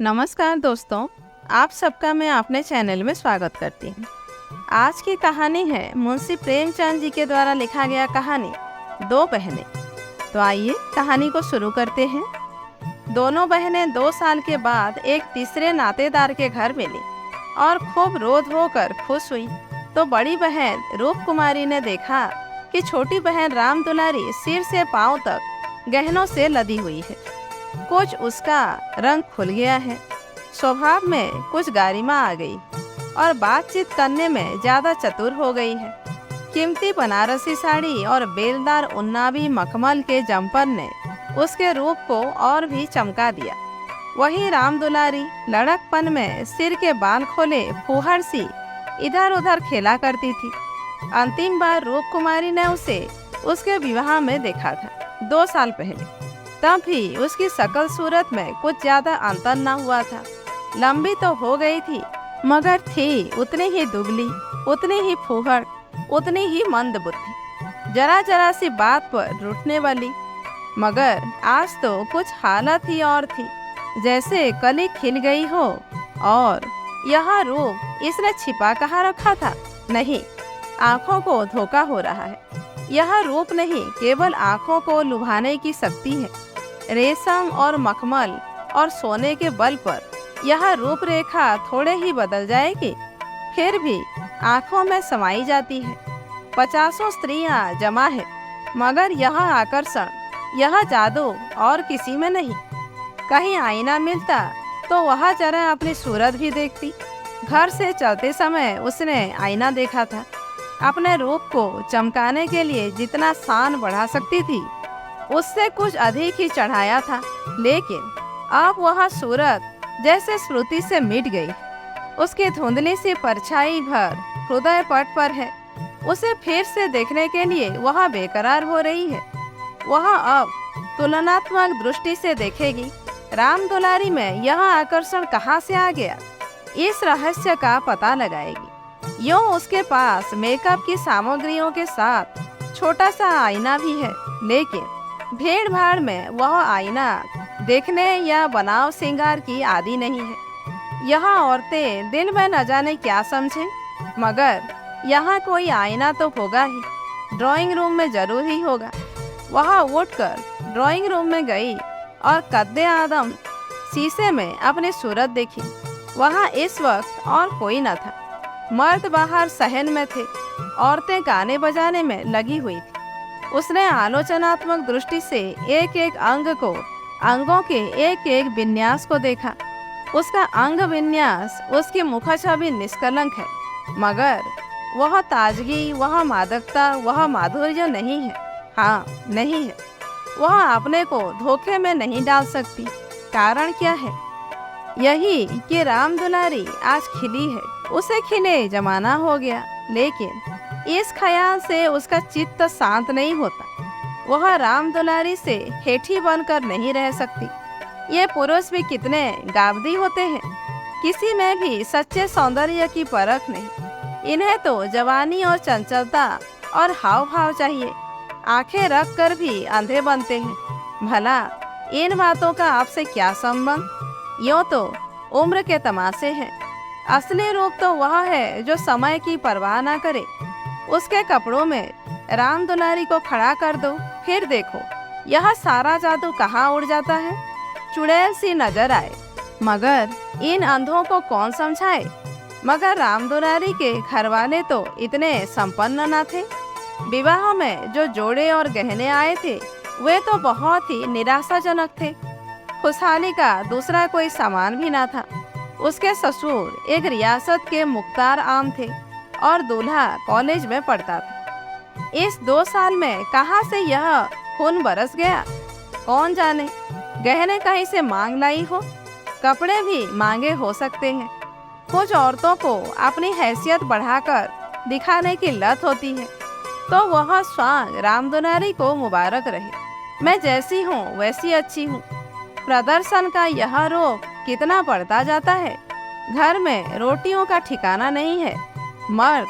नमस्कार दोस्तों, आप सबका मैं अपने चैनल में स्वागत करती हूँ। आज की कहानी है मुंशी प्रेमचंद जी के द्वारा लिखा गया कहानी दो बहनें। तो आइए कहानी को शुरू करते हैं। दोनों बहनें 2 साल के बाद एक तीसरे नातेदार के घर मिली और खूब रो धो कर खुश हुई। तो बड़ी बहन रूप कुमारी ने देखा कि छोटी बहन राम दुलारी सिर से पांव तक गहनों से लदी हुई है। कुछ उसका रंग खुल गया है, स्वभाव में कुछ गारिमा आ गई और बातचीत करने में ज़्यादा चतुर हो गई है। कीमती बनारसी साड़ी और बेलदार उन्नावी मखमल के जम्पर ने उसके रूप को और भी चमका दिया। वही राम दुलारी लड़कपन में सिर के बाल खोले फूहड़ सी इधर उधर खेला करती थी। अंतिम बार रूप कुमारी ने उसे उसके विवाह में देखा था 2 साल पहले। तब भी उसकी शकल सूरत में कुछ ज़्यादा अंतर न हुआ था। लंबी तो हो गई थी, मगर थी उतनी ही दुबली, उतनी ही फूहड़, उतनी ही मंद बुद्धि, जरा जरा सी बात पर रूठने वाली। मगर आज तो कुछ हालत ही और थी, जैसे कली खिल गई हो। और यह रूप इसने छिपा कहाँ रखा था? नहीं, आँखों को धोखा हो रहा है। यह रूप नहीं, केवल आँखों को लुभाने की शक्ति है। रेशम और मखमल और सोने के बल पर यह रूपरेखा थोड़े ही बदल जाएगी, फिर भी आँखों में समाई जाती है। 50 स्त्रियां जमा है, मगर यह आकर्षण, यह जादू और किसी में नहीं। कहीं आईना मिलता तो वह जरा अपनी सूरत भी देखती। घर से चलते समय उसने आईना देखा था। अपने रूप को चमकाने के लिए जितना शान बढ़ा सकती थी, उससे कुछ अधिक ही चढ़ाया था। लेकिन अब वह सूरत जैसे स्मृति से मिट गई। उसकी धुंधली सी परछाई भर हृदय पट पर है। उसे फिर से देखने के लिए वह बेकरार हो रही है। वह अब तुलनात्मक दृष्टि से देखेगी, राम दुलारी में यह आकर्षण कहाँ से आ गया। इस रहस्य का पता लगाएगी। यूँ उसके पास मेकअप की सामग्रियों के साथ छोटा सा आईना भी है, लेकिन भीड़ भाड़ में वह आईना देखने या बनाव श्रृंगार की आदि नहीं है। यहाँ औरतें दिल में न जाने क्या समझें, मगर यहाँ कोई आईना तो होगा ही, ड्राइंग रूम में जरूर ही होगा। वह उठकर ड्राइंग रूम में गई और कद्दे आदम शीशे में अपनी सूरत देखी। वहाँ इस वक्त और कोई न था। मर्द बाहर सहन में थे, औरतें गाने बजाने में लगी हुई थी। उसने आलोचनात्मक दृष्टि से एक एक अंग को, अंगों के एक एक विन्यास को देखा। उसका अंग विन्यास, उसकी मुख छवि निष्कलंक है, मगर वह ताजगी, वह मादकता, वह माधुर्य नहीं है। हाँ, नहीं है। वह अपने को धोखे में नहीं डाल सकती। कारण क्या है? यही कि राम दुलारी आज खिली है। उसे खिले जमाना हो गया, लेकिन इस ख्याल से उसका चित्त शांत नहीं होता। वह राम दुलारी से हेठी बनकर नहीं रह सकती। ये पुरुष भी कितने गावदी होते हैं, किसी में भी सच्चे सौंदर्य की परख नहीं। इन्हें तो जवानी और चंचलता और हाव भाव चाहिए। आंखें रख कर भी अंधे बनते हैं। भला इन बातों का आपसे क्या संबंध? यूँ तो उम्र के तमाशे हैं। असली रूप तो वह है जो समय की परवाह ना करे। उसके कपड़ों में राम दुलारी को खड़ा कर दो, फिर देखो यह सारा जादू कहाँ उड़ जाता है। चुड़ैल सी नजर आए, मगर इन अंधों को कौन समझाए। मगर राम दुलारी के घर वाले तो इतने संपन्न न थे। विवाह में जो जोड़े और गहने आए थे, वे तो बहुत ही निराशाजनक थे। खुशहाली का दूसरा कोई सामान भी ना था। उसके ससुर एक रियासत के मुख्तार आम थे और दूल्हा कॉलेज में पढ़ता था। इस 2 साल में कहाँ से यह खून बरस गया, कौन जाने। गहने कहीं से मांग लाई हो, कपड़े भी मांगे हो सकते हैं। कुछ औरतों को अपनी हैसियत बढ़ाकर दिखाने की लत होती है, तो वह स्वांग राम दुलारी को मुबारक रहे। मैं जैसी हूँ वैसी अच्छी हूँ। प्रदर्शन का यह रोग कितना बढ़ता जाता है। घर में रोटियों का ठिकाना नहीं है। मर्द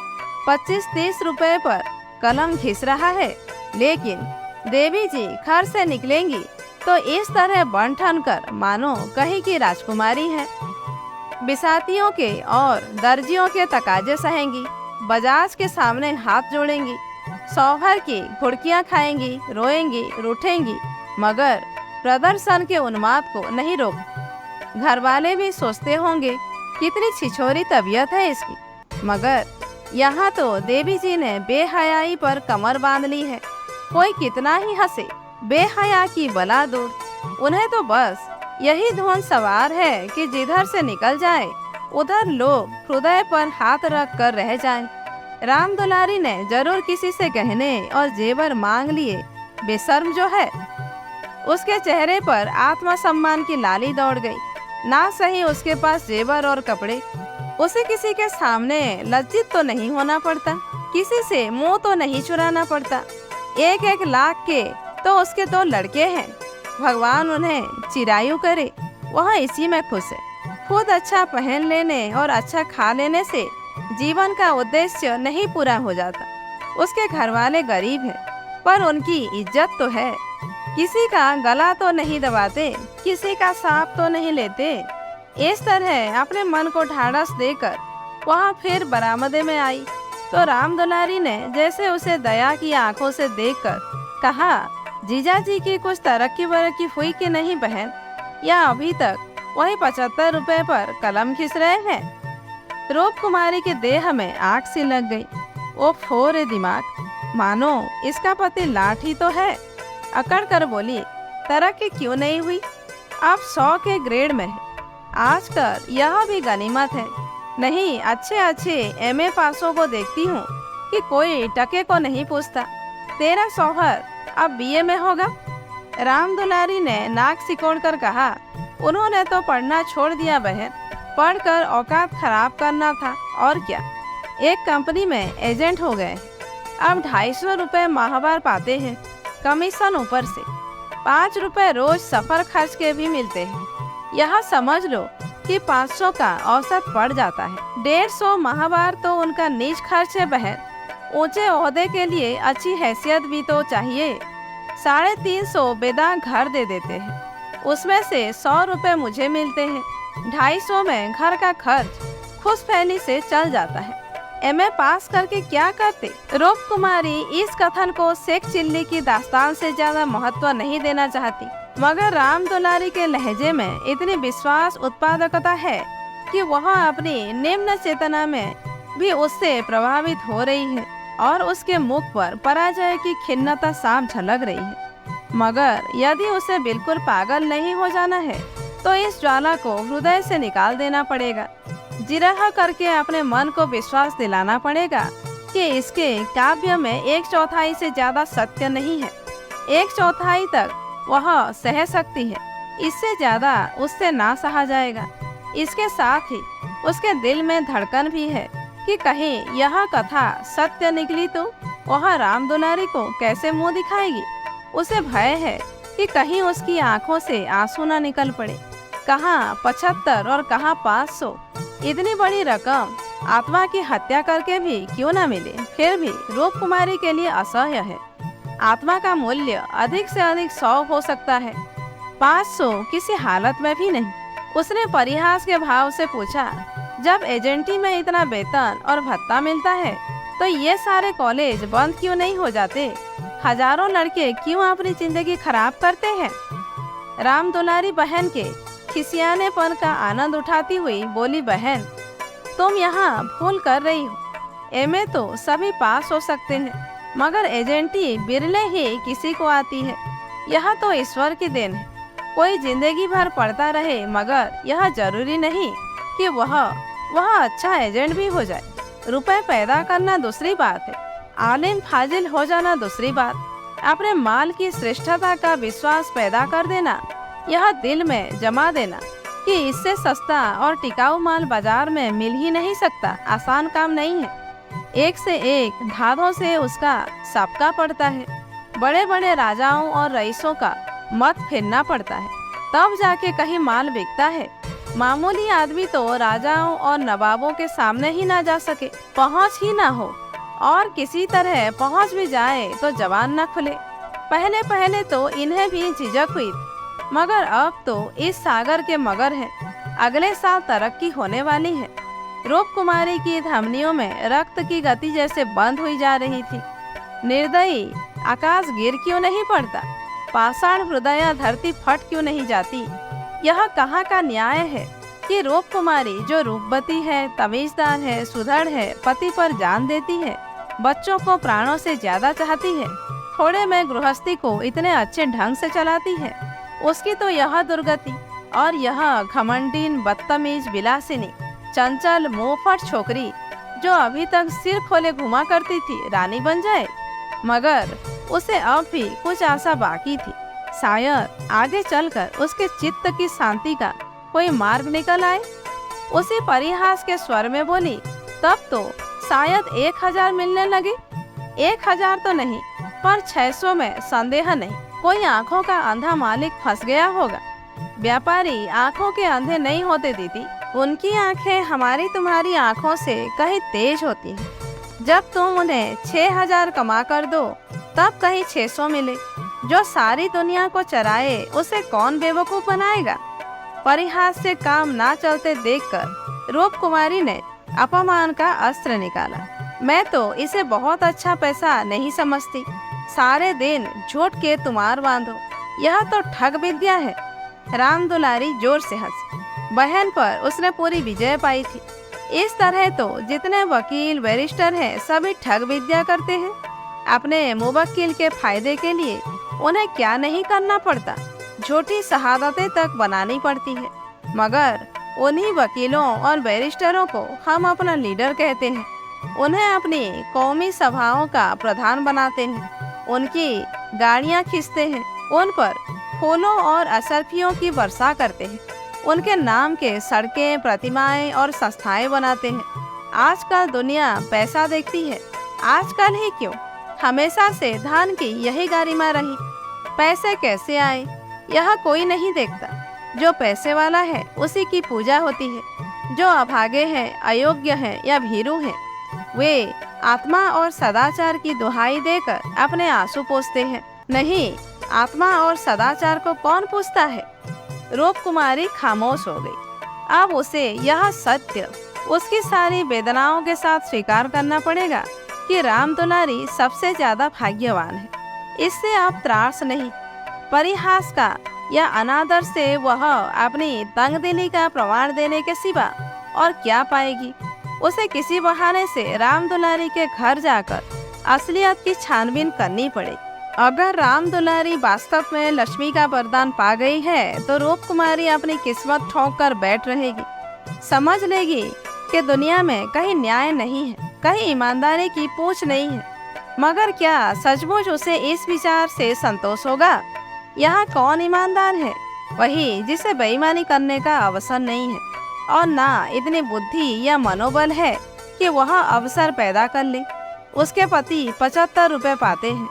25-30 रुपए पर कलम घिस रहा है, लेकिन देवी जी घर से निकलेंगी तो इस तरह बन ठन कर मानो कहीं की राजकुमारी है। बिसातियों के और दर्जियों के तकाजे सहेंगी, बजाज के सामने हाथ जोड़ेंगी, शौहर की घुड़कियां खाएंगी, रोएंगी, रूठेंगी, मगर प्रदर्शन के उन्माद को नहीं रोक। घर वाले भी सोचते होंगे कितनी छिछोरी तबीयत है इसकी, मगर यहाँ तो देवी जी ने बेहयाई पर कमर बांध ली है। कोई कितना ही हंसे, बेहया की बला दूर, उन्हें तो बस यही धुन सवार है कि जिधर से निकल जाए उधर लोग हृदय पर हाथ रख कर रह जाएं। राम दुलारी ने जरूर किसी से गहने और जेवर मांग लिए, बेशर्म जो है। उसके चेहरे पर आत्मसम्मान की लाली दौड़ गई। ना सही उसके पास जेवर और कपड़े, उसे किसी के सामने लज्जित तो नहीं होना पड़ता, किसी से मुंह तो नहीं चुराना पड़ता। 1-1 लाख के तो उसके 2 लड़के हैं, भगवान उन्हें चिरायु करे, वह इसी में खुश है। खुद अच्छा पहन लेने और अच्छा खा लेने से जीवन का उद्देश्य नहीं पूरा हो जाता। उसके घर वाले गरीब हैं, पर उनकी इज्जत तो है। किसी का गला तो नहीं दबाते, किसी का सांप तो नहीं लेते। इस तरह अपने मन को ढाढ़स देकर वहाँ फिर बरामदे में आई तो राम दुलारी ने जैसे उसे दया की आंखों से देखकर कहा, जीजा जी की कुछ तरक्की बरक्की हुई कि नहीं बहन, या अभी तक वही 75 रुपए पर कलम खिस रहे हैं। रूप कुमारी के देह में आग सी लग गई। वो फोरे दिमाग, मानो इसका पति लाठी तो है। अकड़ कर बोली, तरक्की क्यों नहीं हुई, अब 100 के ग्रेड में है। आजकल यह भी गनीमत है। नहीं, अच्छे अच्छे एमए पासों को देखती हूँ कि कोई टके को नहीं पूछता। तेरा शौहर अब बीए में होगा। राम दुलारी ने नाक सिकोड़ कर कहा, उन्होंने तो पढ़ना छोड़ दिया बहन, पढ़कर औकात खराब करना था और क्या। एक कंपनी में एजेंट हो गए, अब 250 रुपये माहवार पाते हैं, कमीशन ऊपर से। 5 रुपये रोज सफर खर्च के भी मिलते हैं। यह समझ लो कि 500 का औसत पड़ जाता है। 150 माहवार तो उनका निज खर्च है बहन। ऊंचे ओहदे के लिए अच्छी हैसियत भी तो चाहिए। 350 बेदाग घर दे देते हैं, उसमें से 100 रुपये मुझे मिलते हैं। 250 में घर का खर्च खुशफैली से चल जाता है। एमए पास करके क्या करते। रूप कुमारी इस कथन को शेख चिल्ली की दास्तान से ज्यादा महत्व नहीं देना चाहती, मगर राम दुलारी के लहजे में इतनी विश्वास उत्पादकता है कि वह अपनी निम्न चेतना में भी उससे प्रभावित हो रही है और उसके मुख पर पराजय की खिन्नता साफ झलक रही है। मगर यदि उसे बिल्कुल पागल नहीं हो जाना है तो इस ज्वाला को हृदय से निकाल देना पड़ेगा। जिरह करके अपने मन को विश्वास दिलाना पड़ेगा कि इसके काव्य में 1/4 से ज्यादा सत्य नहीं है। 1/4 तक वह सह सकती है, इससे ज्यादा उससे ना सहा जाएगा। इसके साथ ही उसके दिल में धड़कन भी है कि कहीं यह कथा सत्य निकली तो वह राम दुलारी को कैसे मुंह दिखाएगी। उसे भय है कि कहीं उसकी आंखों से आंसू न निकल पड़े। कहाँ 75 और कहाँ 500, इतनी बड़ी रकम आत्मा की हत्या करके भी क्यों न मिले, फिर भी रूप कुमारी के लिए असह्य है। आत्मा का मूल्य अधिक से अधिक 100 हो सकता है, 500 किसी हालत में भी नहीं। उसने परिहास के भाव से पूछा, जब एजेंटी में इतना वेतन और भत्ता मिलता है तो ये सारे कॉलेज बंद क्यों नहीं हो जाते। हजारों लड़के क्यों अपनी जिंदगी खराब करते हैं। राम दुलारी बहन के खिसियानेपन का आनंद उठाती हुई बोली, बहन तुम यहाँ भूल कर रही हो। एमए तो सभी पास हो सकते हैं, मगर एजेंटी बिरले ही किसी को आती है। यह तो ईश्वर की देन है। कोई जिंदगी भर पढ़ता रहे, मगर यह जरूरी नहीं कि वह अच्छा एजेंट भी हो जाए। रुपए पैदा करना दूसरी बात है, आलिम फाजिल हो जाना दूसरी बात। अपने माल की श्रेष्ठता का विश्वास पैदा कर देना, यह दिल में जमा देना कि इससे सस्ता और टिकाऊ माल बाजार में मिल ही नहीं सकता, आसान काम नहीं है। एक से एक धाधों से उसका सापका पड़ता है। बड़े बड़े राजाओं और रईसों का मत फिरना पड़ता है, तब जाके कहीं माल बिकता है। मामूली आदमी तो राजाओं और नवाबों के सामने ही ना जा सके, पहुंच ही ना हो, और किसी तरह पहुंच भी जाए तो जबान न खुले। पहले पहले तो इन्हें भी झिझक हुई मगर अब तो इस सागर के मगर हैं। अगले साल तरक्की होने वाली है। रूप कुमारी की धमनियों में रक्त की गति जैसे बंद हुई जा रही थी। निर्दयी, आकाश गिर क्यों नहीं पड़ता? पाषाण हृदय धरती फट क्यों नहीं जाती? यह कहाँ का न्याय है कि रूप कुमारी जो रूपवती है, तमीजदार है, सुधड़ है, पति पर जान देती है, बच्चों को प्राणों से ज्यादा चाहती है, थोड़े में गृहस्थी को इतने अच्छे ढंग से चलाती है, उसकी तो यह दुर्गति। और यह घमंडीन, बदतमीज, विलासिनी, चंचल, मुंहफट छोकरी जो अभी तक सिर खोले घुमा करती थी, रानी बन जाए। मगर उसे अब भी कुछ आशा बाकी थी। शायद आगे चलकर उसके चित्त की शांति का कोई मार्ग निकल आए। उसी परिहास के स्वर में बोली, तब तो शायद 1000 मिलने लगे। 1000 तो नहीं, पर 600 में संदेह नहीं। कोई आंखों का अंधा मालिक फंस गया होगा। व्यापारी आंखों के अंधे नहीं होते दीदी, उनकी आंखें हमारी तुम्हारी आंखों से कहीं तेज होती हैं। जब तुम उन्हें 6000 कमा कर दो, तब कहीं 600 मिले। जो सारी दुनिया को चराए, उसे कौन बेवकूफ बनाएगा? परिहास से काम ना चलते देखकर रूप कुमारी ने अपमान का अस्त्र निकाला। मैं तो इसे बहुत अच्छा पैसा नहीं समझती। सारे दिन झूठ के तुम्हार बांधो, यह तो ठग विद्या है। राम दुलारी जोर से हंसी। बहन पर उसने पूरी विजय पाई थी। इस तरह तो जितने वकील, बैरिस्टर हैं, सभी ठग विद्या करते हैं। अपने मुवक्किल के फायदे के लिए उन्हें क्या नहीं करना पड़ता, झूठी शहादतें तक बनानी पड़ती है। मगर उन्हीं वकीलों और बैरिस्टरों को हम अपना लीडर कहते हैं, उन्हें अपनी कौमी सभाओं का प्रधान बनाते हैं, उनकी गाड़ियां खींचते हैं, उन पर फूलों और असरफियों की वर्षा करते हैं, उनके नाम के सड़कें, प्रतिमाएं और संस्थाएं बनाते हैं। आजकल दुनिया पैसा देखती है। आजकल ही क्यों, हमेशा से धन की यही गरिमा रही। पैसे कैसे आए, यह कोई नहीं देखता। जो पैसे वाला है उसी की पूजा होती है। जो अभागे हैं, अयोग्य हैं या भीरू हैं, वे आत्मा और सदाचार की दुहाई देकर अपने आंसू पोंछते हैं। नहीं, आत्मा और सदाचार को कौन पूछता है? रूप कुमारी खामोश हो गई। अब उसे यह सत्य उसकी सारी वेदनाओं के साथ स्वीकार करना पड़ेगा कि राम दुलारी सबसे ज्यादा भाग्यवान है। इससे अब त्रास नहीं, परिहास का या अनादर से वह अपनी तंगदिली का प्रमाण देने के सिवा और क्या पाएगी। उसे किसी बहाने से राम दुलारी के घर जाकर असलियत की छानबीन करनी पड़ेगी। अगर राम दुलारी वास्तव में लक्ष्मी का वरदान पा गई है, तो रूप कुमारी अपनी किस्मत ठोक कर बैठ रहेगी। समझ लेगी कि दुनिया में कहीं न्याय नहीं है, कहीं ईमानदारी की पूछ नहीं है। मगर क्या सचमुच उसे इस विचार से संतोष होगा? यहाँ कौन ईमानदार है? वही जिसे बेईमानी करने का अवसर नहीं है, और ना इतनी बुद्धि या मनोबल है कि वह अवसर पैदा कर ले। उसके पति 75 रुपए पाते हैं,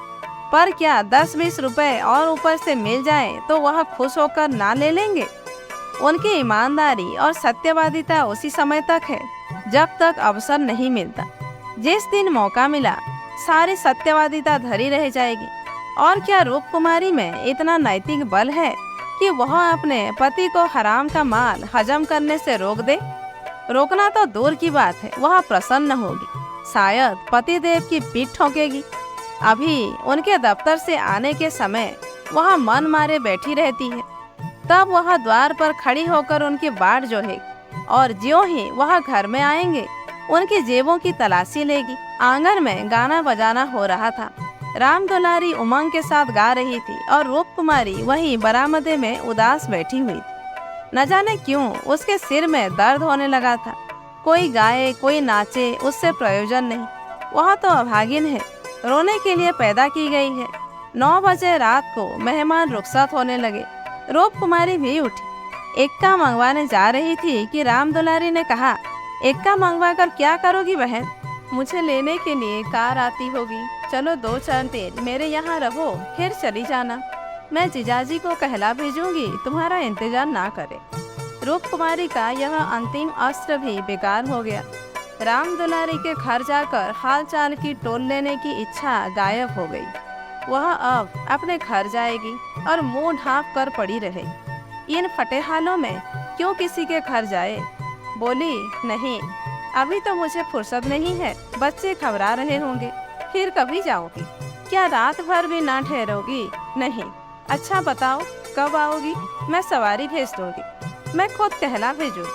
पर क्या 10-20 रुपए और ऊपर से मिल जाए तो वह खुश होकर ना ले लेंगे? उनकी ईमानदारी और सत्यवादिता उसी समय तक है जब तक अवसर नहीं मिलता। जिस दिन मौका मिला, सारी सत्यवादिता धरी रह जाएगी। और क्या रूप कुमारी में इतना नैतिक बल है कि वह अपने पति को हराम का माल हजम करने से रोक दे? रोकना तो दूर की बात है, वह प्रसन्न होगी, शायद पतिदेव की पीठ ठोकेगी। अभी उनके दफ्तर से आने के समय वह मन मारे बैठी रहती है। तब वह द्वार पर खड़ी होकर उनकी बाट जोहेगी, और ज्यों ही वह घर में आएंगे उनकी जेबों की तलाशी लेगी। आंगन में गाना बजाना हो रहा था। राम दुलारी उमंग के साथ गा रही थी और रूप कुमारी वहीं बरामदे में उदास बैठी हुई थी। न जाने क्यों उसके सिर में दर्द होने लगा था। कोई गाए, कोई नाचे, उससे प्रयोजन नहीं। वह तो अभागिन है, रोने के लिए पैदा की गई है। 9 बजे रात को मेहमान रुखसत होने लगे। रूप कुमारी भी उठी, एक्का मंगवाने जा रही थी कि राम दुलारी ने कहा, एक्का मंगवा कर क्या करोगी बहन? मुझे लेने के लिए कार आती होगी। चलो 2-4 दिन मेरे यहाँ रहो, फिर चली जाना। मैं जीजाजी को कहला भेजूंगी, तुम्हारा इंतजार ना करे। रूप कुमारी का यह अंतिम अस्त्र भी बेकार हो गया। राम दुलारी के घर जाकर हाल चाल की टोल लेने की इच्छा गायब हो गई। वह अब अपने घर जाएगी और मुंह ढांप कर पड़ी रहेगी। इन फटेहालों में क्यों किसी के घर जाए। बोली, नहीं, अभी तो मुझे फुर्सत नहीं है, बच्चे घबरा रहे होंगे, फिर कभी जाओगी। क्या रात भर भी ना ठहरोगी? नहीं। अच्छा बताओ, कब आओगी? मैं सवारी भेज दूंगी, मैं खुद कहला भेजूँ।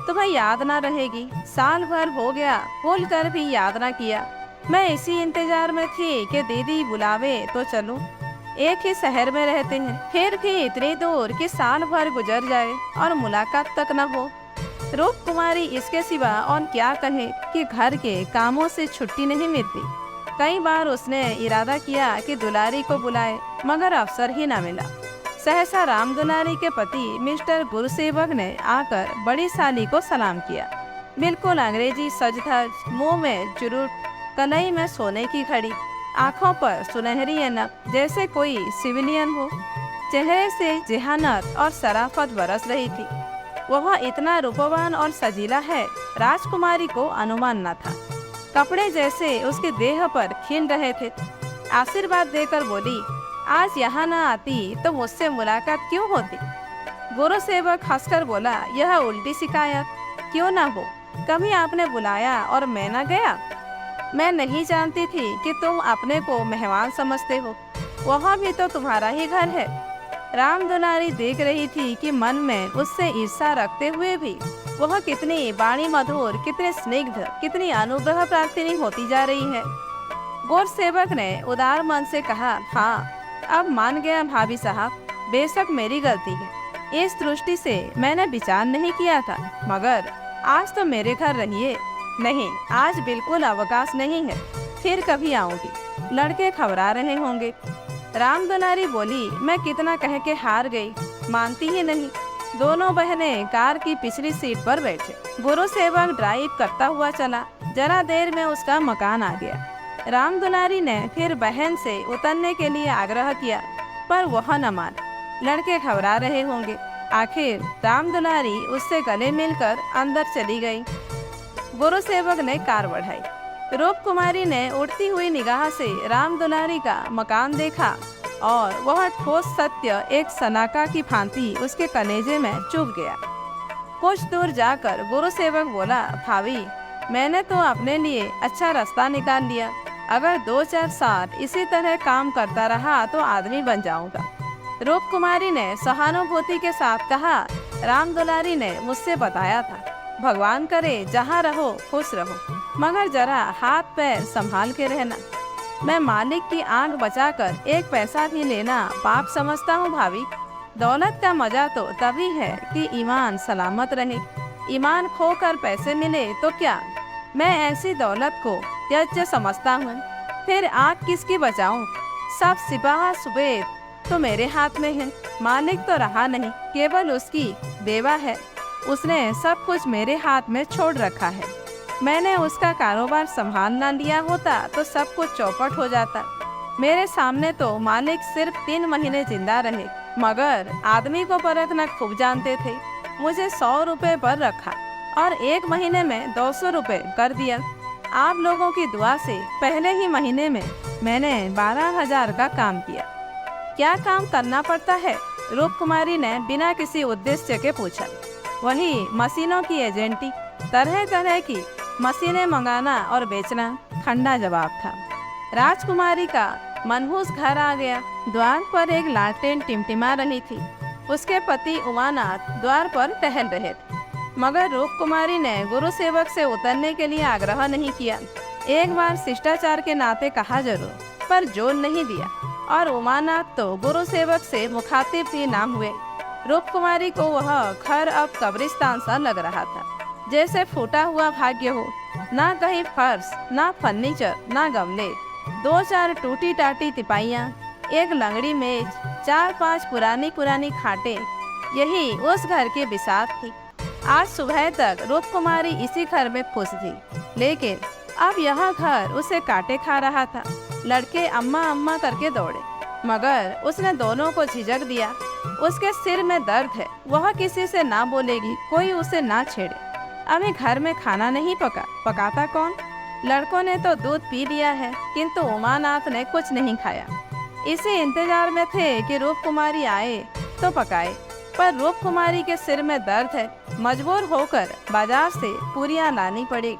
तुम्हें याद ना रहेगी, साल भर हो गया भूल कर भी याद ना किया। मैं इसी इंतजार में थी कि दीदी बुलावे तो चलूं। एक ही शहर में रहते हैं, फिर भी इतनी दूर कि साल भर गुजर जाए और मुलाकात तक न हो। रूप कुमारी इसके सिवा और क्या कहे कि घर के कामों से छुट्टी नहीं मिलती। कई बार उसने इरादा किया कि दुलारी को बुलाए, मगर अवसर ही न मिला। सहसा राम दुलारी के पति मिस्टर गुरुसेवक ने आकर बड़ी साली को सलाम किया। बिल्कुल अंग्रेजी सज धज, मुंह में चुरुट, कलाई में सोने की घड़ी, आंखों पर सुनहरी ऐनक, जैसे कोई सिविलियन हो। चेहरे से जेहानत और शराफत बरस रही थी। वह इतना रूपवान और सजीला है, राजकुमारी को अनुमान न था। कपड़े जैसे उसके देह पर खिल रहे थे। आशीर्वाद देकर बोली, आज यहाँ न आती तो मुझसे मुलाकात क्यों होती। गुरुसेवक हंसकर बोला, यह उल्टी शिकायत क्यों ना हो, कभी आपने बुलाया और मैं न गया। मैं नहीं जानती थी कि तुम अपने को मेहमान समझते हो, वहाँ भी तो तुम्हारा ही घर है। राम दुलारी देख रही थी कि मन में उससे ईर्ष्या रखते हुए भी वह कितनी बाणी मधुर, कितने स्निग्ध, कितनी अनुग्रह प्राप्तिनी होती जा रही है। गुरुसेवक ने उदार मन से कहा, हाँ, अब मान गया भाभी साहब, बेशक मेरी गलती है। इस दृष्टि से मैंने विचार नहीं किया था, मगर आज तो मेरे घर रहिए। नहीं, आज बिल्कुल अवकाश नहीं है, फिर कभी आऊंगी। लड़के घबरा रहे होंगे। राम दुलारी बोली, मैं कितना कह के हार गई, मानती ही नहीं। दोनों बहनें कार की पिछली सीट पर बैठे। गुरुसेवक ड्राइव करता हुआ चला। जरा देर में उसका मकान आ गया। राम दुलारी ने फिर बहन से उतरने के लिए आग्रह किया, पर वह न मान। लड़के घबरा रहे होंगे। आखिर राम दुलारी उससे गले मिलकर अंदर चली गई। गुरुसेवक ने कार बढ़ाई। रूप कुमारी ने उड़ती हुई निगाह से राम दुलारी का मकान देखा और वह ठोस सत्य एक सनाका की भांति उसके कलेजे में चुभ गया। कुछ दूर जाकर गुरुसेवक बोला, भाभी, मैंने तो अपने लिए अच्छा रास्ता निकाल लिया। अगर 2-4 साल इसी तरह काम करता रहा तो आदमी बन जाऊंगा। रूप कुमारी ने सहानुभूति के साथ कहा, राम दुलारी ने मुझसे बताया था, भगवान करे जहाँ रहो खुश रहो, मगर जरा हाथ पैर संभाल के रहना। मैं मालिक की आंख बचाकर एक पैसा भी लेना पाप समझता हूँ भाभी। दौलत का मजा तो तभी है कि ईमान सलामत रहे। ईमान खोकर पैसे मिले तो क्या, मैं ऐसी दौलत को त्यज्य समझता हूँ। फिर आँख किसकी बचाऊं? सब सिपाह सुबेद तो मेरे हाथ में है। मालिक तो रहा नहीं, केवल उसकी बेवा है। उसने सब कुछ मेरे हाथ में छोड़ रखा है। मैंने उसका कारोबार संभाल ना लिया होता तो सब कुछ चौपट हो जाता। मेरे सामने तो मालिक सिर्फ 3 महीने जिंदा रहे, मगर आदमी को परखना खूब जानते थे। मुझे 100 रुपये पर रखा और 1 महीने में 200 रुपये कर दिया। आप लोगों की दुआ से पहले ही महीने में मैंने 12,000 का काम किया। क्या काम करना पड़ता है? रूप कुमारी ने बिना किसी उद्देश्य के पूछा। वही मशीनों की एजेंटी, तरह तरह की मशीनें मंगाना और बेचना, ठंडा जवाब था। राजकुमारी का मनहूस घर आ गया। द्वार पर एक लालटेन टिमटिमा रही थी। उसके पति उमानाथ द्वार पर टहल रहे थे, मगर रूप कुमारी ने गुरुसेवक से उतरने के लिए आग्रह नहीं किया। एक बार शिष्टाचार के नाते कहा जरूर, पर जोर नहीं दिया, और उमानाथ तो गुरुसेवक से मुखातिब भी ना हुए। रूप कुमारी को वह घर अब कब्रिस्तान सा लग रहा था, जैसे फूटा हुआ भाग्य हो। ना कहीं फर्श, ना फर्नीचर, ना गमले, 2-4 टूटी टाटी तिपाइयाँ, एक लंगड़ी मेज, 4-5 पुरानी पुरानी खाटें, यही उस घर की बिसात थी। आज सुबह तक रूप कुमारी इसी घर में खुश थी, लेकिन अब यह घर उसे काटे खा रहा था। लड़के अम्मा अम्मा करके दौड़े, मगर उसने दोनों को झिझक दिया। उसके सिर में दर्द है, वह किसी से ना बोलेगी, कोई उसे ना छेड़े। अभी घर में खाना नहीं पका, पकाता कौन? लड़कों ने तो दूध पी लिया है, किंतु उमानाथ ने कुछ नहीं खाया। इसी इंतजार में थे कि रूप कुमारी आए तो पकाए, पर रूप कुमारी के सिर में दर्द है, मजबूर होकर बाजार से पूरियां लानी पड़ी।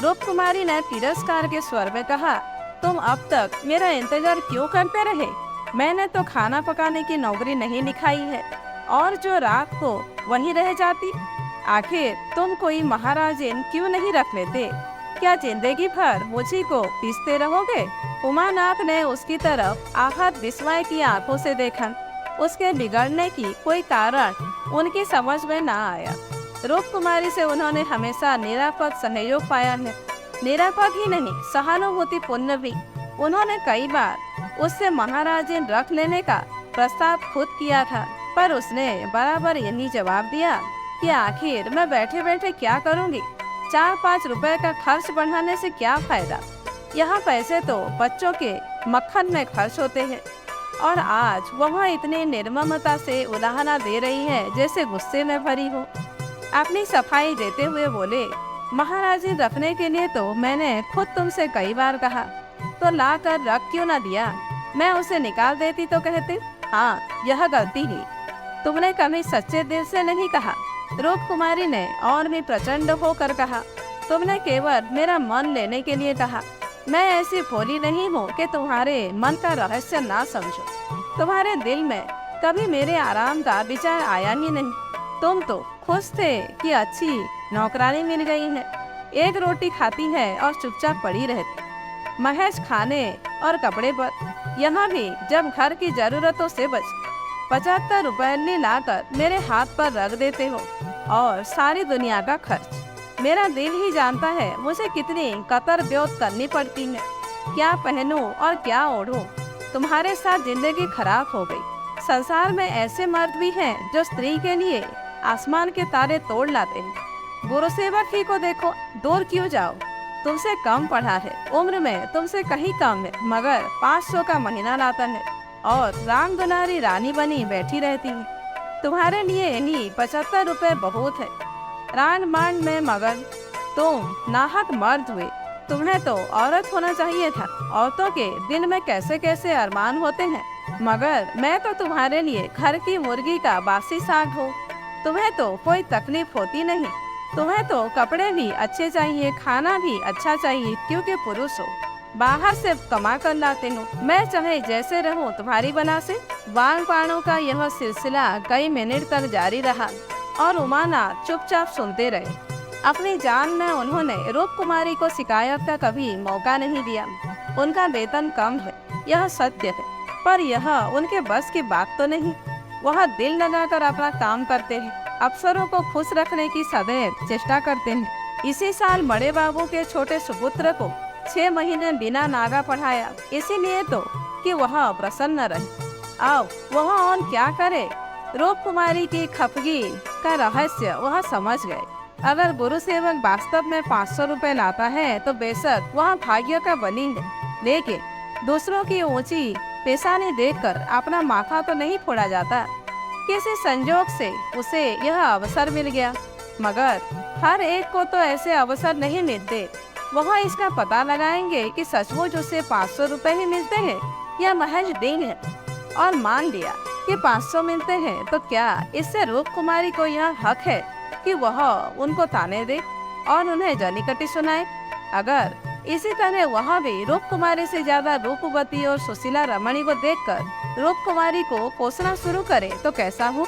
रूप कुमारी ने तिरस्कार के स्वर में कहा, तुम अब तक मेरा इंतजार क्यों करते रहे? मैंने तो खाना पकाने की नौकरी नहीं लिखाई है, और जो रात को वहीं रह जाती। आखिर तुम कोई महाराजिन क्यों नहीं रख लेते? क्या जिंदगी भर मुझी को पीसते रहोगे? उमानाथ ने उसकी तरफ आहत विस्मय की आंखों से देखा। उसके बिगड़ने की कोई कारण उनकी समझ में ना आया। रूप कुमारी से उन्होंने हमेशा निरापद सहयोग पाया है। निरापद ही नहीं, सहानुभूतिपूर्ण भी। उन्होंने कई बार उससे महाराजिन रख लेने का प्रस्ताव खुद किया था, पर उसने बराबर यही जवाब दिया कि आखिर मैं बैठे बैठे क्या करूंगी? 4-5 रुपए का खर्च बढ़ाने से क्या फायदा? यहाँ पैसे तो बच्चों के मक्खन में खर्च होते हैं। और आज वह इतनी निर्ममता से उलाहना दे रही है जैसे गुस्से में भरी हो। अपनी सफाई देते हुए बोले, महाराजी रखने के लिए तो मैंने खुद तुमसे कई बार कहा, तो ला कर रख क्यों ना दिया? मैं उसे निकाल देती तो कहते, हाँ यह गलती ही। तुमने कभी सच्चे दिल से नहीं कहा। रूप कुमारी ने और भी प्रचंड होकर कहा, तुमने केवल मेरा मन लेने के लिए कहा। मैं ऐसी भोली नहीं हूँ कि तुम्हारे मन का रहस्य ना समझो। तुम्हारे दिल में कभी मेरे आराम का विचार आया ही नहीं। तुम तो खुश थे कि अच्छी नौकरानी मिल गई है, एक रोटी खाती है और चुपचाप पड़ी रहती, महज खाने और कपड़े पर। यहाँ भी जब घर की जरूरतों से बच 75 रुपये लाकर मेरे हाथ पर रख देते हो, और सारी दुनिया का खर्च। मेरा दिल ही जानता है मुझे कितनी कतर ब्योत करनी पड़ती है, क्या पहनूं और क्या ओढ़ूं। तुम्हारे साथ जिंदगी खराब हो गई। संसार में ऐसे मर्द भी हैं जो स्त्री के लिए आसमान के तारे तोड़ लाते हैं। गुरु सेवक ही को देखो, दूर क्यों जाओ? तुमसे कम पढ़ा है, उम्र में तुमसे कहीं कम है, मगर 500 का महीना लाता है और राम दुलारी रानी बनी बैठी रहती है। तुम्हारे लिए यही 75 रुपए बहुत है। रान मान में मगन तुम नाहक मर्द हुए। तुम्हें तो औरत होना चाहिए था। औरतों के दिल में कैसे कैसे अरमान होते हैं, मगर मैं तो तुम्हारे लिए घर की मुर्गी का बासी साग हूँ। तुम्हें तो कोई तकलीफ होती नहीं। तुम्हें तो कपड़े भी अच्छे चाहिए, खाना भी अच्छा चाहिए, क्योंकि पुरुष हो, बाहर से कमा कर लाते हो। मैं चाहे जैसे रहूं तुम्हारी बना से। वांग पाणों का यह सिलसिला कई मिनट तक जारी रहा और उमानाथ चुपचाप सुनते रहे। अपनी जान में उन्होंने रूप कुमारी को शिकायत का कभी मौका नहीं दिया। उनका वेतन कम है, यह सत्य है, पर यह उनके बस की बात तो नहीं। वह दिल लगाकर अपना काम करते हैं, अफसरों को खुश रखने की सदैव चेष्टा करते हैं। इसी साल बड़े बाबू के छोटे सुपुत्र को 6 महीने बिना नागा पढ़ाया, इसीलिए तो कि वह प्रसन्न रहे। आओ वह और क्या करे? रूप कुमारी की खफगी का रहस्य वह समझ गए। अगर गुरु सेवक वास्तव में 500 रुपए लाता है तो बेशक वह भाग्य का बली है, लेकिन दूसरों की ऊंची पेशानी देखकर अपना माथा तो नहीं फोड़ा जाता। किसी संजोग से उसे यह अवसर मिल गया, मगर हर एक को तो ऐसे अवसर नहीं मिलते। वह इसका पता लगाएंगे कि सचमुच उसे 500 रुपए ही मिलते हैं या महज देंगे है। और मान लिया कि 500 मिलते हैं, तो क्या इससे रूप कुमारी को यह हक है कि वह उनको ताने दे और उन्हें जनीकटी सुनाए? अगर इसी तरह वह भी रूप कुमारी से ज्यादा रूपवती और सुशीला रमणी को देखकर रूप कुमारी को कोसना शुरू करे तो कैसा हो?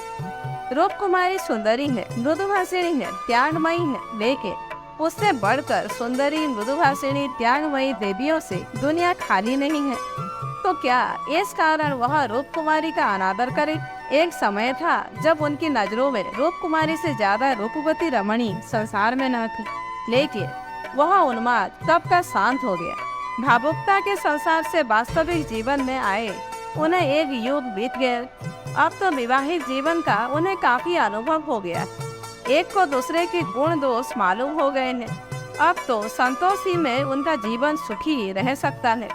रूप कुमारी सुंदरी है, मृदुभाषिणी है, त्यागमयी है, लेकिन उससे बढ़कर सुंदरी, मृदुभाषिणी, त्यागमयी देवियों से दुनिया खाली नहीं है। तो क्या इस कारण वह रूप कुमारी का अनादर करे? एक समय था जब उनकी नजरों में रूप कुमारी से ज्यादा रूपवती रमणी संसार में न थी, लेकिन वह उन्माद कब का शांत हो गया। भावुकता के संसार से वास्तविक जीवन में आए उन्हें एक युग बीत गया। अब तो विवाहित जीवन का उन्हें काफी अनुभव हो गया। एक को दूसरे के गुण दोष मालूम हो गए हैं। अब तो संतोष ही में उनका जीवन सुखी रह सकता है।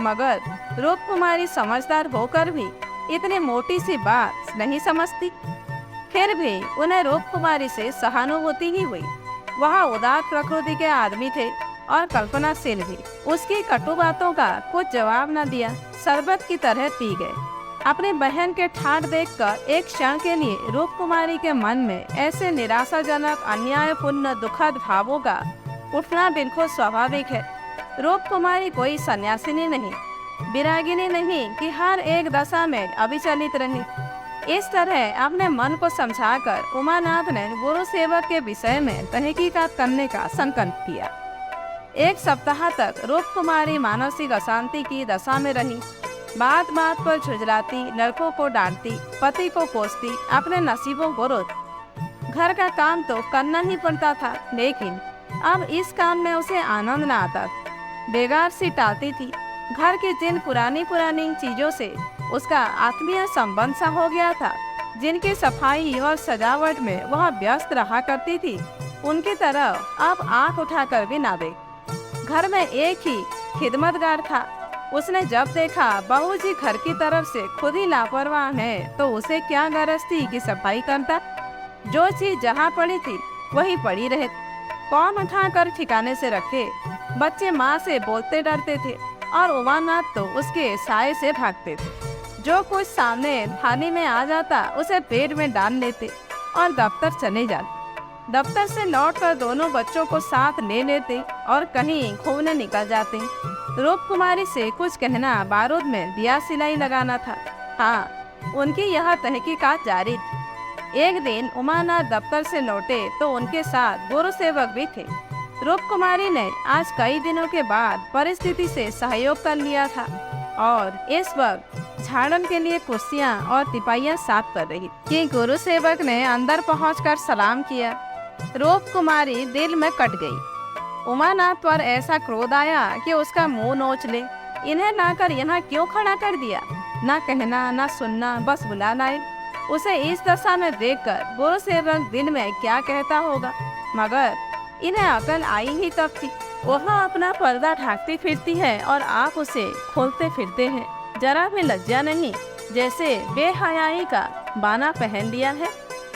मगर रूप कुमारी समझदार होकर भी इतनी मोटी सी बात नहीं समझती। फिर भी उन्हें रूप कुमारी से सहानुभूति ही हुई। वह उदार प्रकृति के आदमी थे और कल्पनाशील भी। उसकी कटु बातों का कुछ जवाब न दिया, शरबत की तरह पी गए। अपनी बहन के ठाठ देखकर एक क्षण के लिए रूप कुमारी के मन में ऐसे निराशाजनक, अन्यायपूर्ण, दुखद भावों का उठना बिल्कुल स्वाभाविक है। रूप कुमारी कोई सन्यासिनी नहीं, विरागिनी नहीं कि हर एक दशा में अविचलित रही। इस तरह अपने मन को समझाकर उमानाथ ने गुरु सेवक के विषय में तहकीकात करने का संकल्प किया। 1 सप्ताह तक रूप कुमारी मानसिक अशांति की दशा में रही। बात बात पर झुंझलाती, लड़कों को डांटती, पति को कोसती, अपने नसीबों को रोती। घर का काम तो करना ही पड़ता था, लेकिन अब इस काम में उसे आनंद न आता। बेगार सी टालती थी। घर की जिन पुरानी चीजों से उसका आत्मीय संबंध सा हो गया था, जिनकी सफाई और सजावट में वह व्यस्त रहा करती थी, उनकी तरफ अब आंख उठाकर भी ना देख। घर में एक ही खिदमतगार था। उसने जब देखा बहू जी घर की तरफ से खुद ही लापरवाह है, तो उसे क्या गरज थी कि सफाई करता। जो चीज जहाँ पड़ी थी वही पड़ी रहे, कौन उठाकर ठिकाने से रखे। बच्चे माँ से बोलते डरते थे और उमानाथ तो उसके साए से भागते थे। जो कुछ सामने थाली में आ जाता उसे पेट में डाल लेते और दफ्तर चले जाते। दफ्तर से लौटकर दोनों बच्चों को साथ ले लेते और कहीं घूमने निकल जाते। रूप कुमारी से कुछ कहना बारूद में दिया सिलाई लगाना था। हाँ, उनकी यह तहकीकात जारी थी। एक दिन उमानाथ दफ्तर से लौटे तो उनके साथ गुरु सेवक भी थे। रूप कुमारी ने आज कई दिनों के बाद परिस्थिति से सहयोग कर लिया था और इस वक्त झाड़न के लिए कुर्सियां और तिपाइयां साफ कर रही कि गुरु सेवक ने अंदर पहुंचकर सलाम किया। रूप कुमारी दिल में कट गई। उमानाथ पर ऐसा क्रोध आया कि उसका मुंह नोच ले। इन्हें लाकर यहाँ क्यों खड़ा कर दिया? ना कहना ना सुनना, बस बुला लाए। उसे इस दशा में देखकर गुरु सेवक दिल में क्या कहता होगा, मगर इन्हें अकल आई ही तब थी। वह अपना पर्दा ढाकती फिरती है और आप उसे खोलते फिरते हैं। जरा भी लज्जा नहीं, जैसे बेहयाई का बाना पहन लिया है।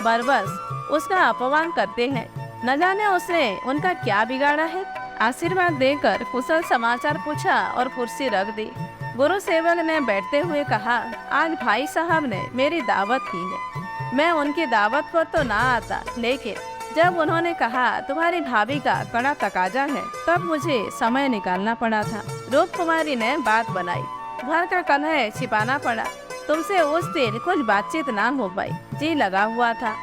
बरबस उसका अपमान करते हैं। न जाने उसने उनका क्या बिगाड़ा है। आशीर्वाद देकर कुशल समाचार पूछा और कुर्सी रख दी। गुरु सेवक ने बैठते हुए कहा, आज भाई साहब ने मेरी दावत की है। मैं उनकी दावत पर तो ना आता, लेकिन जब उन्होंने कहा तुम्हारी भाभी का कड़ा तकाजा है, तब मुझे समय निकालना पड़ा था। रूप कुमारी ने बात बनाई। घर का कलह छिपाना पड़ा। तुमसे उस दिन कुछ बातचीत ना हो पाई, जी लगा हुआ था।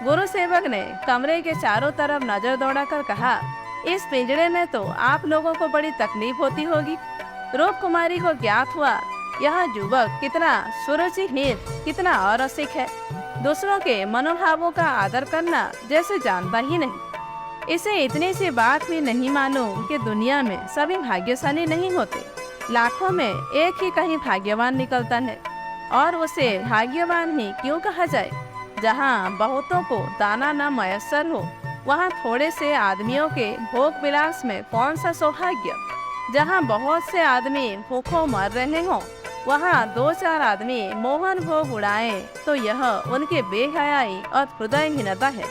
गुरु सेवक ने कमरे के चारों तरफ नजर दौड़ाकर कहा, इस पिंजड़े में तो आप लोगों को बड़ी तकलीफ होती होगी। रूप कुमारी को ज्ञात हुआ यह युवक कितना सुरुचिहीन, कितना अरसिक है। दूसरों के मनोभावों का आदर करना जैसे जानता ही नहीं। इसे इतनी सी बात भी नहीं मालूम कि दुनिया में सभी भाग्यशाली नहीं होते। लाखों में एक ही कहीं भाग्यवान निकलता है, और उसे भाग्यवान ही क्यों कहा जाए। जहाँ बहुतों को दाना न मयस्सर हो, वहाँ थोड़े से आदमियों के भोग विलास में कौन सा सौभाग्य। जहाँ बहुत से आदमी भूखों मर रहे हों, वहाँ 2-4 आदमी मोहन भोग उड़ाएं, तो यह उनके बेहयाई और हृदयहीनता है,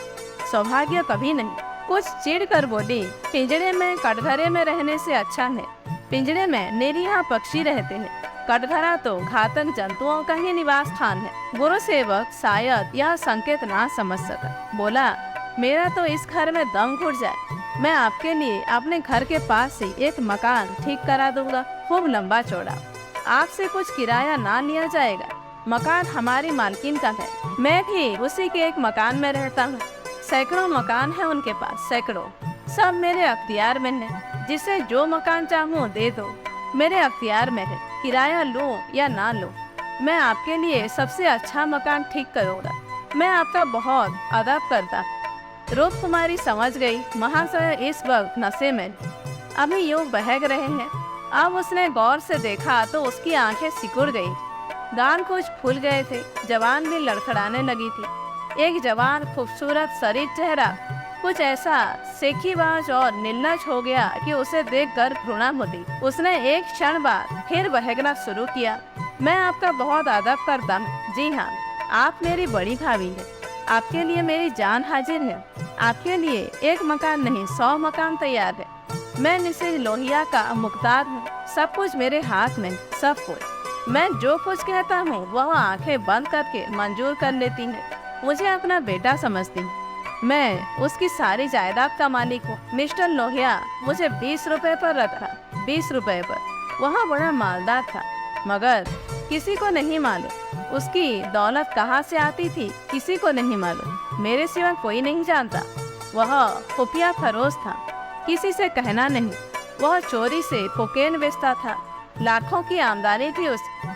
सौभाग्य कभी नहीं। कुछ चिढ़ कर बोली, पिंजड़े में कटघरे में रहने से अच्छा है। पिंजड़े में निरीह पक्षी रहते हैं, कटघरा तो घातक जंतुओं का ही निवास स्थान है। गुरु सेवक शायद यह संकेत ना समझ सका। बोला, मेरा तो इस घर में दम घुट जाए। मैं आपके लिए अपने घर के पास ही एक मकान ठीक करा दूंगा, खूब लंबा चौड़ा। आपसे कुछ किराया ना लिया जाएगा। मकान हमारी मालकिन का है। मैं भी उसी के एक मकान में रहता हूँ। सैकड़ों मकान है उनके पास, सैकड़ों। सब मेरे अख्तियार में है। जिसे जो मकान चाहूँ दे दो, मेरे अख्तियार में है। किराया लूँ या ना लूँ, मैं आपके लिए सबसे अच्छा मकान ठीक करूँगा। मैं आपका बहुत अदब करता। रूप कुमारी समझ गई महाशय इस वक्त नशे में अभी यूं बहक रहे हैं। अब उसने गौर से देखा तो उसकी आंखें सिकुड़ गई, दांत कुछ फूल गए थे, जवान भी लड़खड़ाने लगी थी। एक जवान खूबसूरत शरीर चेहरा कुछ ऐसा सेखीबाज और निर्लज हो गया कि उसे देखकर घृणा होती। उसने एक क्षण बाद फिर बहकना शुरू किया। मैं आपका बहुत अदब करता हूँ। जी हाँ, आप मेरी बड़ी भाभी है। आपके लिए मेरी जान हाजिर है। आपके लिए एक मकान नहीं 100 मकान तैयार है। मैं मिसेज लोहिया का मुख्तार हूँ। सब कुछ मेरे हाथ में, सब कुछ। मैं जो कुछ कहता हूँ वह आंखें बंद करके मंजूर कर लेती है। मुझे अपना बेटा समझती है। मैं उसकी सारी जायदाद का मालिक हूँ। मिस्टर लोहिया मुझे 20 रुपए पर रखा, 20 रुपए पर। वह बड़ा मालदार था, मगर किसी को नहीं मालूम उसकी दौलत कहाँ से आती थी, किसी को नहीं मालूम, मेरे सिवा कोई नहीं जानता। वह खुफिया फरोश था, किसी से कहना नहीं। वह चोरी से कोकेन बेचता था, लाखों की आमदनी थी उसकी।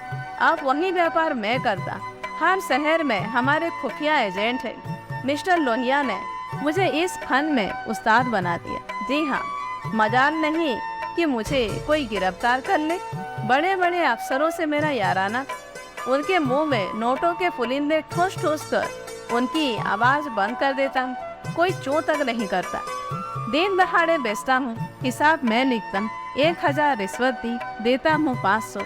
अब वही व्यापार मैं करता। हर शहर में हमारे खुफिया एजेंट है। मिस्टर लोहिया ने मुझे इस फन में उस्ताद बना दिया। जी हाँ, मजाल नहीं कि मुझे कोई गिरफ्तार कर ले। बड़े बड़े अफसरों से मेरा याराना। उनके मुंह में नोटों के पुलिंदे ठोस ठोस कर उनकी आवाज़ बंद कर देता हूँ। कोई चों तक नहीं करता। दिन दहाड़े बेचता हूँ, हिसाब मैं लिखता हूँ। 1000 रिश्वत दी, देता हूँ 500,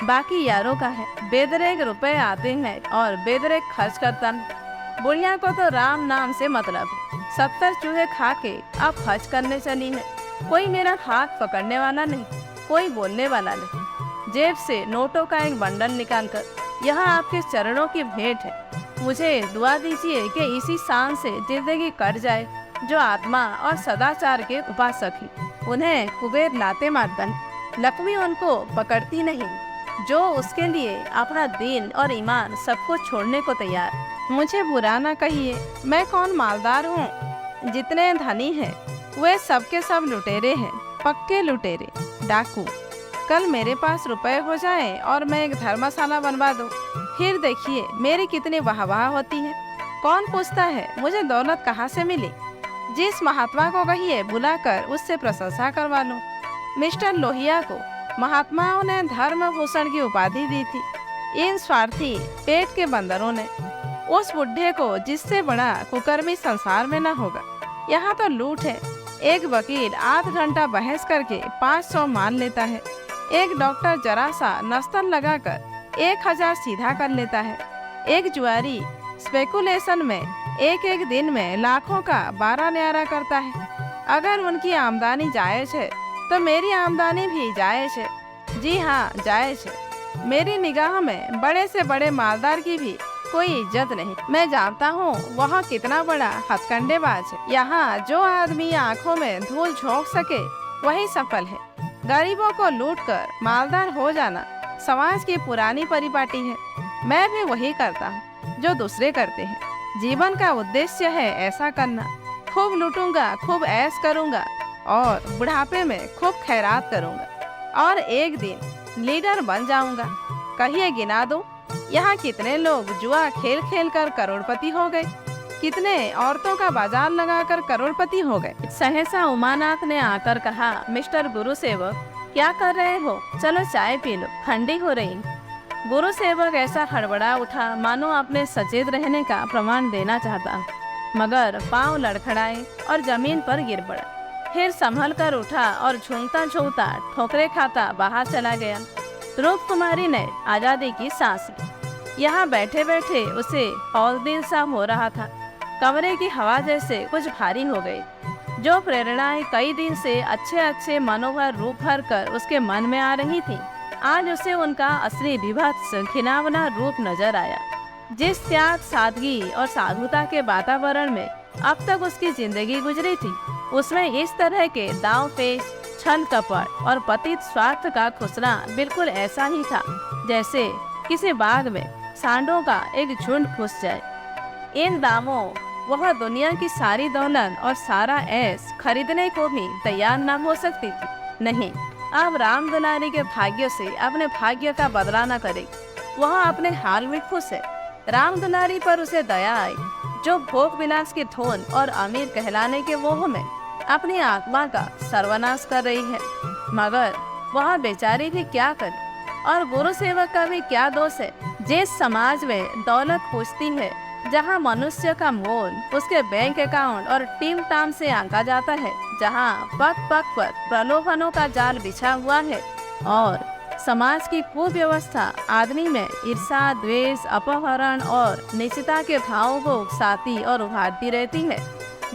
बाकी यारों का है। बेदरेक रुपए आते हैं और बेदरेक खर्च करता हूँ। बुढ़िया को तो राम नाम से मतलब है। 70 चूहे खा के अब हज करने चली है। कोई मेरा हाथ पकड़ने वाला नहीं, कोई बोलने वाला नहीं। जेब से नोटों का एक बंडल निकालकर, यह आपके चरणों की भेंट है। मुझे दुआ दीजिए कि इसी शान से जिंदगी कट जाए जो आत्मा और सदाचार के उपासक ही। उन्हें कुबेर लाते मारता है, लक्ष्मी उनको पकड़ती नहीं, जो उसके लिए अपना दीन और ईमान सब कुछ छोड़ने को तैयार। मुझे बुरा ना कहिए, मैं कौन मालदार हूँ। जितने धनी हैं वे सबके सब लुटेरे हैं, पक्के लुटेरे, डाकू। कल मेरे पास रुपए हो जाए और मैं एक धर्मशाला बनवा दूँ, फिर देखिए मेरी कितनी वाहवाह होती है। कौन पूछता है मुझे दौलत कहाँ से मिली। जिस महात्मा को कहिए बुलाकर उससे प्रशंसा करवा लो। मिस्टर लोहिया को महात्माओं ने धर्म भूषण की उपाधि दी थी। इन स्वार्थी पेट के बंदरों ने। उस बुढ़े को जिससे बड़ा कुकर्मी संसार में न होगा। यहाँ तो लूट है। एक वकील आध घंटा बहस करके 500 मान लेता है। एक डॉक्टर जरा सा नस्तल लगाकर 1000 सीधा कर लेता है। एक जुआरी स्पेकुलेशन में एक दिन में लाखों का 12 न्यारा करता है। अगर उनकी आमदनी जायज़ है तो मेरी आमदनी भी जायज़ है। जी हाँ, जायज़ है। मेरी निगाह में बड़े से बड़े मालदार की भी कोई इज्जत नहीं। मैं जानता हूँ वह कितना बड़ा हथकंडेबाज है। यहाँ जो आदमी आंखों में धूल झोंक सके वही सफल है। गरीबों को लूटकर मालदार हो जाना समाज की पुरानी परिपाटी है। मैं भी वही करता हूँ जो दूसरे करते हैं। जीवन का उद्देश्य है ऐसा करना। खूब लूटूंगा, खूब ऐश करूंगा और बुढ़ापे में खूब खैरात करूंगा और एक दिन लीडर बन जाऊंगा। कहिए गिना दो, यहाँ कितने लोग जुआ खेल खेल कर करोड़पति हो गए, कितने औरतों का बाजार लगाकर करोड़पति हो गए। सहसा उमानाथ ने आकर कहा, मिस्टर गुरु सेवक क्या कर रहे हो, चलो चाय पी लो, ठंडी हो रही। गुरु सेवक ऐसा हड़बड़ा उठा मानो अपने सचेत रहने का प्रमाण देना चाहता, मगर पांव लड़खड़ाए और जमीन पर गिर पड़ा। फिर संभल कर उठा और झूमता झूमता ठोकरे खाता बाहर चला गया। रूप कुमारी ने आज़ादी की सांस ली। यहाँ बैठे बैठे उसे हौल-दिल सा हो रहा था। कमरे की हवा जैसे कुछ भारी हो गई। जो प्रेरणाएं कई दिन से अच्छे अच्छे मनोहर रूप भर कर उसके मन में आ रही थी, आज उसे उनका असली विभत्स घिनौना रूप नजर आया। जिस त्याग, सादगी और साधुता के वातावरण में अब तक उसकी जिंदगी गुजरी थी, उसमें इस तरह के दांव पेच, छल कपट और पतित स्वार्थ का खुसरा बिल्कुल ऐसा ही था जैसे किसी बाग में सांडों का एक झुंड घुस जाए। इन दामों वह दुनिया की सारी दौलत और सारा ऐश खरीदने को भी तैयार न हो सकती थी। नहीं, अब राम दुलारी के भाग्य से अपने भाग्य का बदला न करे। वह अपने हाल में खुश है। राम दुलारी पर उसे दया आई, जो भोग विलास की धुन और अमीर कहलाने के मोह में अपनी आत्मा का सर्वनाश कर रही है। मगर वह बेचारी भी क्या करे, और गुरु सेवक का भी क्या दोष है। जिस समाज में दौलत पूछती है, जहाँ मनुष्य का मोल उसके बैंक अकाउंट और टीम टाम से आंका जाता है, जहाँ पग पग पर प्रलोभनों का जाल बिछा हुआ है और समाज की कुव्यवस्था आदमी में ईर्षा, द्वेष, अपहरण और नीचता के भावों को उकसाती और उभारती रहती है,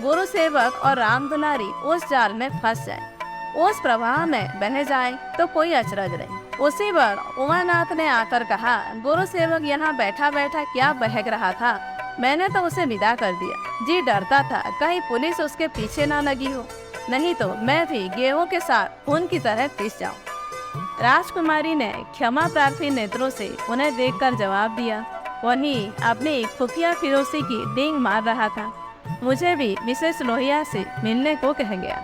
गुरु सेवक और राम दुलारी उस जाल में फंस जाए, उस प्रवाह में बह जाए तो कोई अचरज नहीं। उसी पर उमानाथ ने आकर कहा, गुरु सेवक यहाँ बैठा बैठा क्या बहक रहा था। मैंने तो उसे विदा कर दिया। जी डरता था कहीं पुलिस उसके पीछे ना लगी हो, नहीं तो मैं भी गेहूं के साथ खून की तरह पिस जाऊं। राजकुमारी ने क्षमा प्रार्थी नेत्रों से उन्हें देखकर जवाब दिया। वहीं अपनी खुफिया फिरोसी की डींग मार रहा था। मुझे भी मिसेस लोहिया से मिलने को कह गया।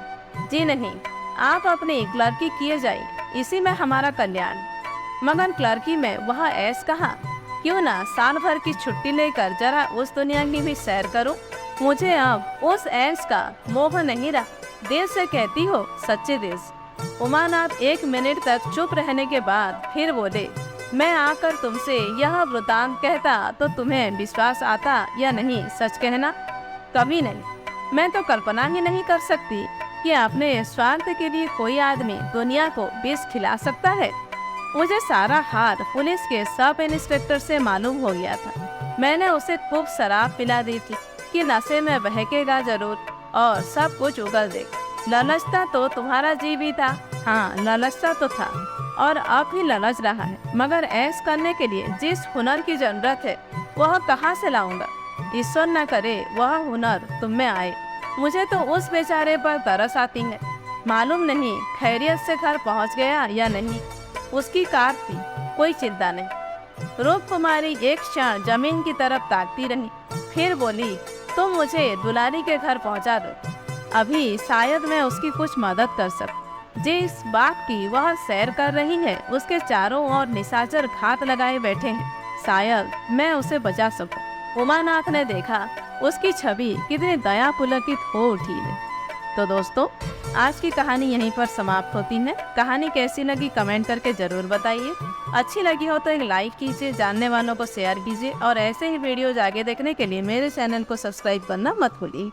जी नहीं, आप अपनी क्लर्की किए जाइए, इसी में हमारा कल्याण। मगर क्लर्की में वह ऐस कहाँ, क्यों ना साल भर की छुट्टी लेकर जरा उस दुनिया की भी सैर करूं। मुझे अब उस ऐस का मोह नहीं रहा। दिल से कहती हो, सच्चे दिल से। उमानाथ 1 मिनट तक चुप रहने के बाद फिर बोले, मैं आकर तुमसे यह वृतांत कहता तो तुम्हें विश्वास आता या नहीं? सच कहना। कभी नहीं। मैं तो कल्पना ही नहीं कर सकती कि अपने स्वार्थ के लिए कोई आदमी दुनिया को विष खिला सकता है। मुझे सारा हाल पुलिस के सब इंस्पेक्टर से मालूम हो गया था। मैंने उसे खूब शराब पिला दी थी कि नशे में बहकेगा जरूर और सब कुछ उगल दे। ललचता तो तुम्हारा जी भी था। हाँ, ललचता तो था और अब भी ललच रहा है, मगर ऐश करने के लिए जिस हुनर की जरूरत है वह कहाँ से लाऊंगा? ईश्वर न करे वह हुनर तुम में आए। मुझे तो उस बेचारे पर तरस आती है। मालूम नहीं खैरियत से घर पहुंच गया या नहीं। उसकी कार थी, कोई चिंता नहीं। रूप कुमारी एक क्षण जमीन की तरफ ताकती रही, फिर बोली, तुम मुझे दुलारी के घर पहुंचा दो। अभी शायद मैं उसकी कुछ मदद कर सकूं। जिस बाग की वह सैर कर रही है उसके चारों ओर निशाचर घात लगाए बैठे हैं, शायद मैं उसे बचा सकूं। उमानाथ ने देखा उसकी छवि कितनी दया पुलकित हो उठी है। तो दोस्तों, आज की कहानी यहीं पर समाप्त होती है। कहानी कैसी लगी कमेंट करके ज़रूर बताइए। अच्छी लगी हो तो एक लाइक कीजिए, जानने वालों को शेयर कीजिए और ऐसे ही वीडियोज आगे देखने के लिए मेरे चैनल को सब्सक्राइब करना मत भूलिए।